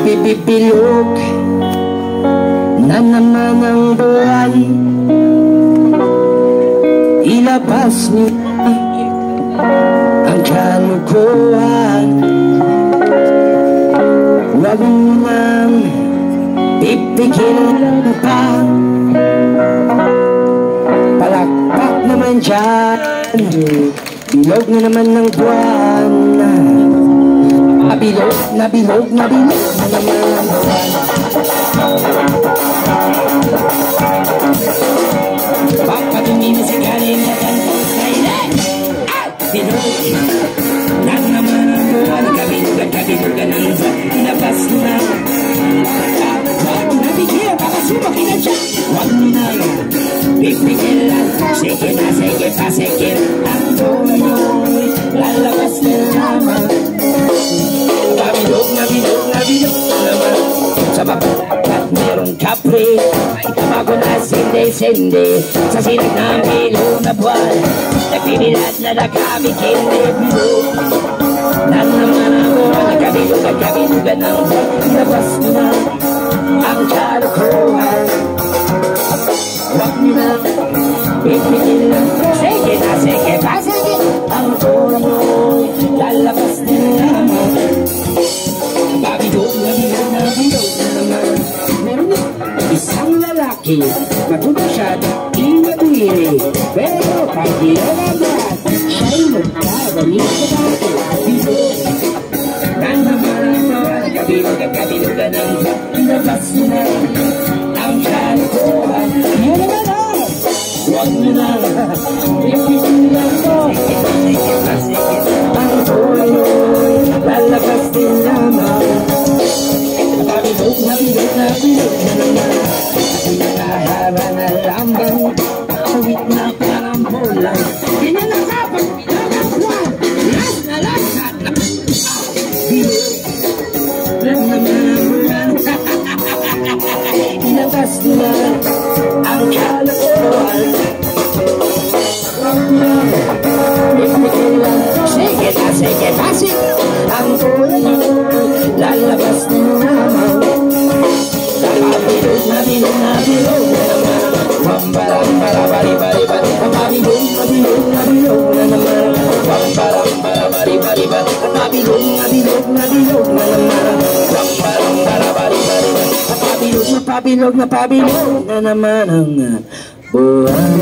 Nabibilog na naman ang buwan, ilabas niyo ang kalukuhan. Huwag mo nang pipigilan pa, palakpak naman dyan, bilog na naman ng buwan. Nabilog na naman ang buwan. Papatingin sa galing na kantos na ilan. Bilog na naman ang buwan. Kabilugan ng buwan, inabas na. Huwag mo nabigyan, baka sumakin na siya. Huwag mo na pipigilan. Sige na, sige pa, sige. Ang buwan lalabas na naman. Nabilog naman sa babat at merong kapre. May tabago na sinde-sinde sa sinig ng bilog na buwan. Nagpinilat na nakabikindi. Bilog na naman ang buwan. Nagkabilugan ng buwan. Labas mo na ang kalukuhan. Huwag mo na pipigilan. Sige na, sige pa, sige. Ang buwan lalabas na naman. Nabilog na naman. Meron isang lalaki, matuto siya at iwatuiri. Pero pag ginagagat, siya'y magkagaling sa dati. Bilog na naman ang buwan. Kabilugan ng buwan. Labas na ang kalukuhan. Yun naman na! Huwag mo na ipigilan ko. Ang buwan lalabas din naman. Nabilog na naman. Pinakahaba na lambang, sawit na parang bulan. Pinanakapag pinanakwan, las na lahat na. Bilog na naman ang bulan. Inabas na ang kalukuhan. Sige na, sige pa, sige. Ang bulan lalabas na naman. Nabilog na naman. Bambarambara-bari-bari-bari. Nabilog na naman. Bambarambara-bari-bari-bari. Nabilog na naman. Bambarambara-bari-bari. Nabilog na naman ang buwan.